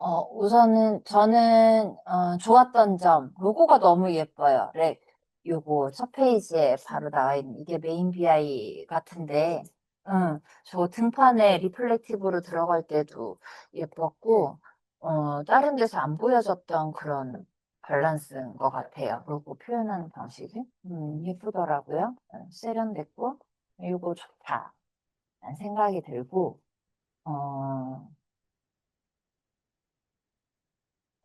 우선은 저는 좋았던 점, 로고가 너무 예뻐요. 요거 첫 페이지에 바로 나와 있는 이게 메인 BI 같은데, 저 등판에 리플렉티브로 들어갈 때도 예뻤고, 다른 데서 안 보여줬던 그런 밸런스인 것 같아요. 로고 표현하는 방식이. 예쁘더라고요. 세련됐고, 이거 좋다. 라는 생각이 들고, 어,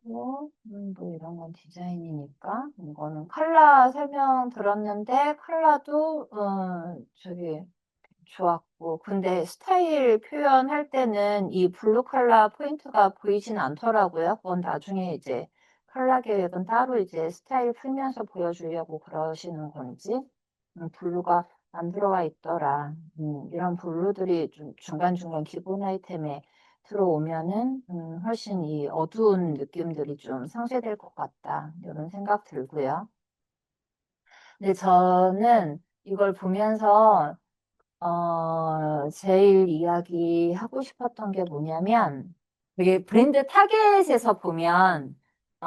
뭐 이런 건 디자인이니까 이거는 컬러 설명 들었는데 컬러도 저기 좋았고 근데 스타일 표현할 때는 이 블루 컬러 포인트가 보이진 않더라고요. 그건 나중에 이제 컬러 계획은 따로 이제 스타일 풀면서 보여주려고 그러시는 건지 블루가 안 들어와 있더라. 이런 블루들이 좀 중간중간 기본 아이템에 들어오면은 훨씬 이 어두운 느낌들이 좀 상쇄될 것 같다. 이런 생각 들고요. 근데 저는 이걸 보면서 제일 이야기하고 싶었던 게 뭐냐면, 이게 브랜드 타겟에서 보면, 어,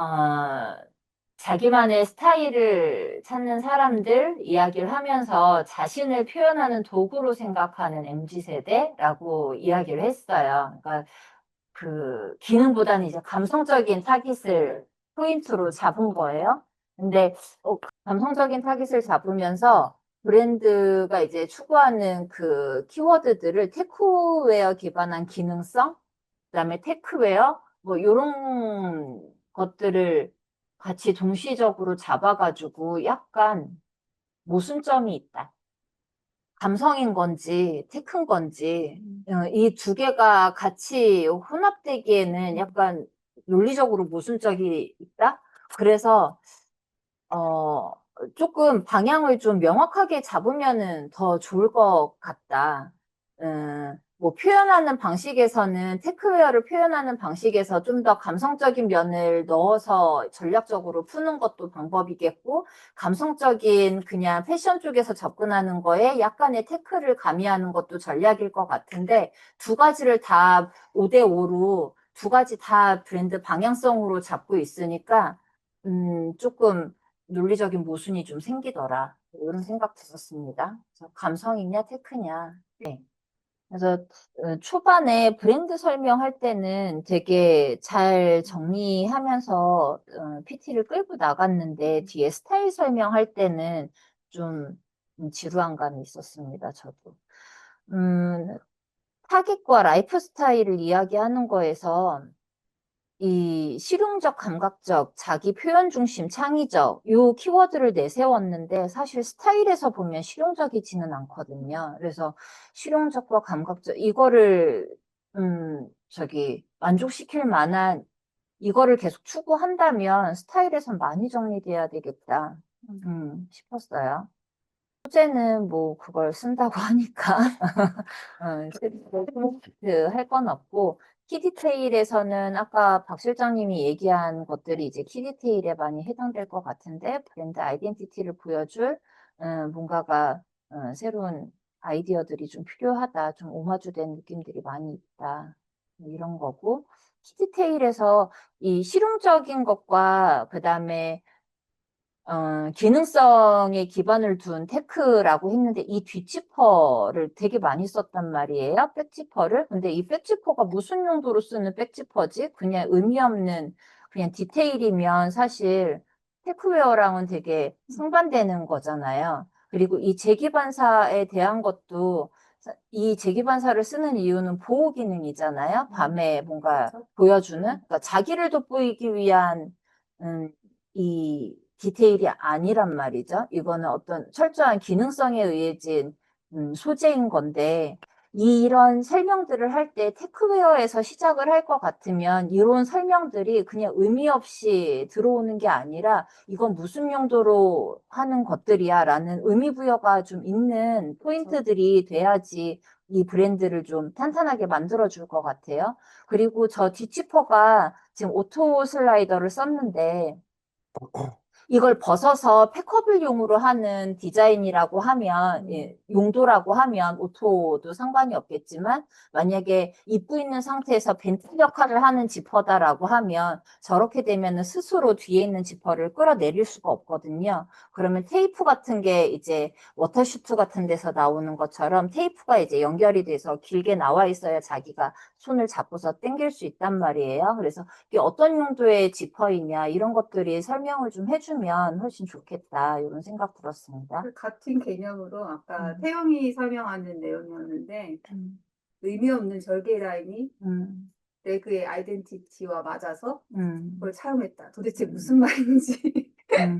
자기만의 스타일을 찾는 사람들 이야기를 하면서 자신을 표현하는 도구로 생각하는 MZ세대라고 이야기를 했어요. 그러니까 그 기능보다는 이제 감성적인 타깃을 포인트로 잡은 거예요. 근데 그 감성적인 타깃을 잡으면서 브랜드가 이제 추구하는 그 키워드들을 테크웨어 기반한 기능성, 그다음에 테크웨어 뭐 이런 것들을 같이 동시적으로 잡아가지고 약간 모순점이 있다. 감성인 건지 테크인 건지 이 두 개가 같이 혼합되기에는 약간 논리적으로 모순적이 있다. 그래서 어 조금 방향을 좀 명확하게 잡으면은 더 좋을 것 같다. 뭐 표현하는 방식에서는 테크웨어를 표현하는 방식에서 좀 더 감성적인 면을 넣어서 전략적으로 푸는 것도 방법이겠고, 감성적인 그냥 패션 쪽에서 접근하는 거에 약간의 테크를 가미하는 것도 전략일 것 같은데, 두 가지를 다 5대5로 두 가지 다 브랜드 방향성으로 잡고 있으니까, 조금 논리적인 모순이 좀 생기더라. 이런 생각 들었습니다. 그래서 감성이냐, 테크냐. 네. 그래서 초반에 브랜드 설명할 때는 되게 잘 정리하면서 PT를 끌고 나갔는데 뒤에 스타일 설명할 때는 좀 지루한 감이 있었습니다. 저도. 음, 타깃과 라이프 스타일을 이야기하는 거에서 이 실용적, 감각적, 자기 표현 중심, 창의적 요 키워드를 내세웠는데 사실 스타일에서 보면 실용적이지는 않거든요. 그래서 실용적과 감각적 이거를 만족시킬 만한 이거를 계속 추구한다면 스타일에선 많이 정리돼야 되겠다 싶었어요. 소재는 뭐 그걸 쓴다고 하니까 할 건 없고 키디테일에서는 아까 박 실장님이 얘기한 것들이 이제 키디테일에 많이 해당될 것 같은데 브랜드 아이덴티티를 보여줄 뭔가가 새로운 아이디어들이 좀 필요하다. 좀 오마주된 느낌들이 많이 있다. 이런 거고 키디테일에서 이 실용적인 것과 그다음에 기능성에 기반을 둔 테크라고 했는데 이 뒷지퍼를 되게 많이 썼단 말이에요. 백지퍼를. 근데 이 백지퍼가 무슨 용도로 쓰는 백지퍼지? 그냥 의미 없는 그냥 디테일이면 사실 테크웨어랑은 되게 상반되는 거잖아요. 그리고 이 재기반사에 대한 것도 이 재기반사를 쓰는 이유는 보호 기능이잖아요. 밤에 뭔가 보여주는, 그러니까 자기를 돋보이기 위한 이 디테일이 아니란 말이죠. 이거는 어떤 철저한 기능성에 의해진 소재인 건데 이런 설명들을 할 때 테크웨어에서 시작을 할 것 같으면 이런 설명들이 그냥 의미 없이 들어오는 게 아니라 이건 무슨 용도로 하는 것들이야 라는 의미 부여가 좀 있는 포인트들이 돼야지 이 브랜드를 좀 탄탄하게 만들어줄 것 같아요. 그리고 저 뒷지퍼가 지금 오토 슬라이더를 썼는데 이걸 벗어서 팩커블용으로 하는 디자인이라고 하면, 용도라고 하면 오토도 상관이 없겠지만, 만약에 입고 있는 상태에서 벤틀 역할을 하는 지퍼다라고 하면, 저렇게 되면은 스스로 뒤에 있는 지퍼를 끌어내릴 수가 없거든요. 그러면 테이프 같은 게 이제 워터슈트 같은 데서 나오는 것처럼 테이프가 이제 연결이 돼서 길게 나와 있어야 자기가 손을 잡고서 당길 수 있단 말이에요. 그래서 이게 어떤 용도의 지퍼이냐 이런 것들이 설명을 좀 해주면 훨씬 좋겠다 이런 생각 들었습니다. 그 같은 개념으로 아까 음, 태영이 설명하는 내용이었는데 음, 의미 없는 절개 라인이 음, 레그의 아이덴티티와 맞아서 그걸 음, 사용했다. 도대체 무슨 음, 말인지. 음,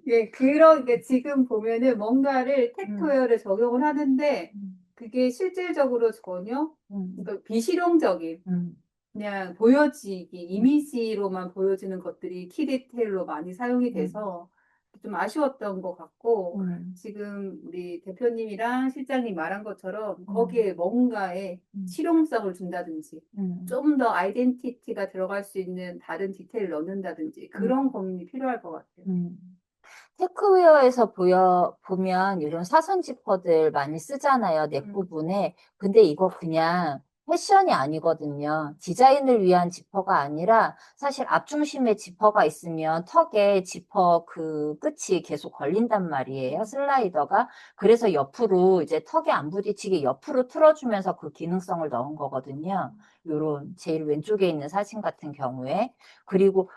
예, 그런 게 지금 보면은 뭔가를 음, 테크웨어를 적용을 하는데 음, 그게 실질적으로 전혀 음, 그러니까 비실용적인 음, 그냥 보여지기, 음, 이미지로만 보여지는 것들이 키 디테일로 많이 사용이 음, 돼서 좀 아쉬웠던 것 같고, 음, 지금 우리 대표님이랑 실장님 말한 것처럼 음, 거기에 뭔가에 음, 실용성을 준다든지, 음, 좀 더 아이덴티티가 들어갈 수 있는 다른 디테일을 넣는다든지, 음, 그런 고민이 필요할 것 같아요. 음. 테크웨어에서 보면 이런 사선 지퍼들 많이 쓰잖아요, 넥 음, 부분에. 근데 이거 그냥 패션이 아니거든요. 디자인을 위한 지퍼가 아니라 사실 앞중심에 지퍼가 있으면 턱에 지퍼 그 끝이 계속 걸린단 말이에요, 슬라이더가. 그래서 옆으로 이제 턱에 안 부딪히게 옆으로 틀어주면서 그 기능성을 넣은 거거든요. 요런 제일 왼쪽에 있는 사진 같은 경우에. 그리고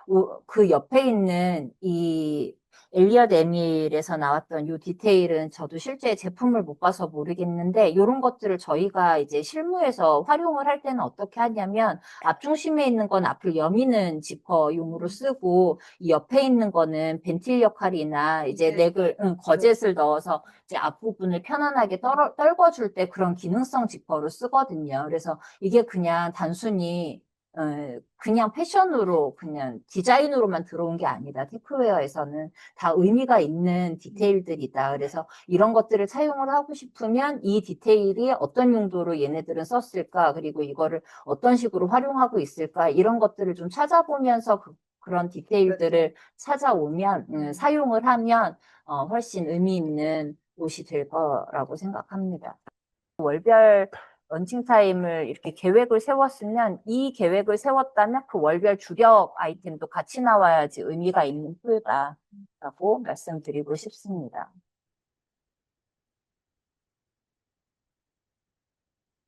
그 옆에 있는 이 엘리엇 에밀에서 나왔던 요 디테일은 저도 실제 제품을 못 봐서 모르겠는데 이런 것들을 저희가 이제 실무에서 활용을 할 때는 어떻게 하냐면 앞중심에 있는 건 앞을 여미는 지퍼용으로 쓰고 이 옆에 있는 거는 벤틸 역할이나 이제 이제 넥을 거젯을 넣어서 이제 앞부분을 편안하게 떨궈줄 때 그런 기능성 지퍼로 쓰거든요. 그래서 이게 그냥 단순히 그냥 패션으로 그냥 디자인으로만 들어온 게 아니다. 테크웨어에서는 다 의미가 있는 디테일들이다. 그래서 이런 것들을 사용을 하고 싶으면 이 디테일이 어떤 용도로 얘네들은 썼을까, 그리고 이거를 어떤 식으로 활용하고 있을까, 이런 것들을 좀 찾아보면서 그런 그렇죠. 디테일들을 찾아오면, 사용을 하면 훨씬 의미 있는 옷이 될 거라고 생각합니다. 월별 런칭 타임을 이렇게 계획을 세웠으면 이 계획을 세웠다면 그 월별 주력 아이템도 같이 나와야지 의미가 있는 툴다라고 말씀드리고 싶습니다.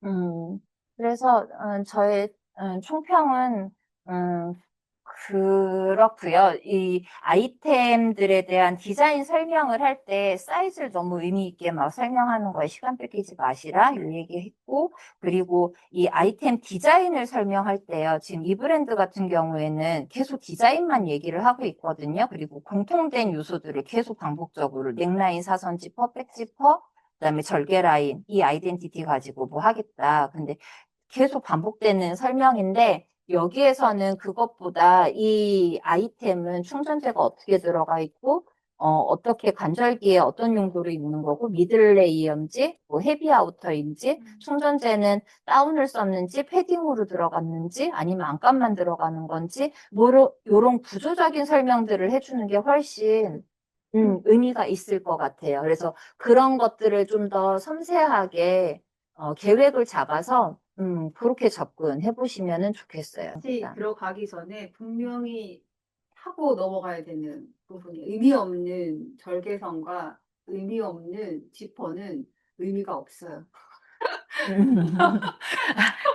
음, 그래서 저의 총평은 음, 그렇고요. 이 아이템들에 대한 디자인 설명을 할 때 사이즈를 너무 의미 있게 막 설명하는 거에 시간 뺏기지 마시라 이 얘기했고, 그리고 이 아이템 디자인을 설명할 때요. 지금 이 브랜드 같은 경우에는 계속 디자인만 얘기를 하고 있거든요. 그리고 공통된 요소들을 계속 반복적으로 넥라인, 사선 지퍼, 백 지퍼, 그다음에 절개 라인, 이 아이덴티티 가지고 뭐 하겠다. 근데 계속 반복되는 설명인데 여기에서는 그것보다 이 아이템은 충전재가 어떻게 들어가 있고 어떻게 관절기에 어떤 용도로 입는 거고 미들 레이어인지 뭐 헤비 아우터인지 충전재는 다운을 썼는지 패딩으로 들어갔는지 아니면 안감만 들어가는 건지 뭐 요런 구조적인 설명들을 해주는 게 훨씬 의미가 있을 것 같아요. 그래서 그런 것들을 좀 더 섬세하게 계획을 잡아서 그렇게 접근해 보시면 좋겠어요. 같이 들어가기 전에 분명히 하고 넘어가야 되는 부분이 의미 없는 절개선과 의미 없는 지퍼는 의미가 없어요.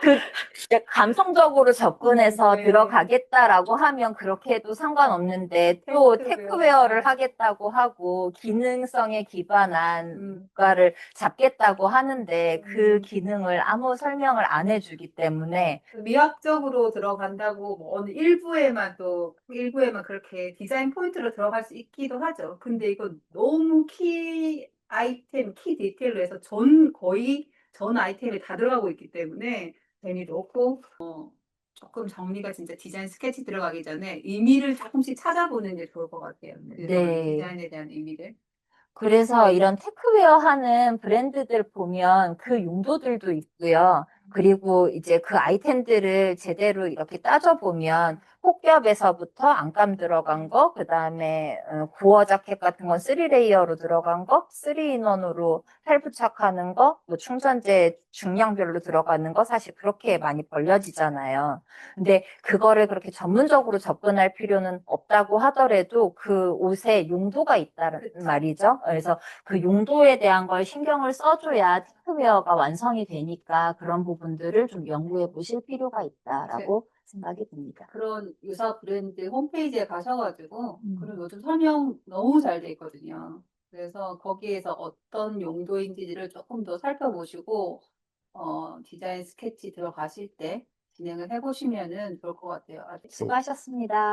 그 이제 감성적으로 접근해서 네. 들어가겠다라고 하면 그렇게 해도 상관없는데 또 테크웨어. 테크웨어를 하겠다고 하고 기능성에 기반한 음, 물가를 잡겠다고 하는데 그 음. 기능을 아무 설명을 안 해주기 때문에 미학적으로 들어간다고 뭐 어느 일부에만 또 일부에만 그렇게 디자인 포인트로 들어갈 수 있기도 하죠. 근데 이건 너무 키 아이템, 키 디테일로 해서 거의 전 아이템에 다 들어가고 있기 때문에 괜히 넣고 조금 정리가 진짜 디자인 스케치 들어가기 전에 의미를 조금씩 찾아보는 게 좋을 것 같아요. 그런 네. 디자인에 대한 의미를. 그래서 이런 테크웨어 하는 브랜드들 보면 그 용도들도 있고요. 그리고 이제 그 아이템들을 제대로 이렇게 따져보면 폭겹에서부터 안감 들어간 거, 그 다음에 구어 자켓 같은 건 3레이어로 들어간 거, 3인원으로 탈부착하는 거, 뭐 충전재 중량별로 들어가는 거 사실 그렇게 많이 벌려지잖아요. 근데 그거를 그렇게 전문적으로 접근할 필요는 없다고 하더라도 그 옷에 용도가 있다는 말이죠. 그래서 그 용도에 대한 걸 신경을 써줘야 테크웨어가 완성이 되니까 그런 부분들을 좀 연구해 보실 필요가 있다라고 생각이 듭니다. 그런 유사 브랜드 홈페이지에 가셔가지고 음. 그리고 요즘 설명 너무 잘 돼 있거든요. 그래서 거기에서 어떤 용도인지를 조금 더 살펴보시고 디자인 스케치 들어가실 때 진행을 해보시면은 좋을 것 같아요. 아직 수고하셨습니다.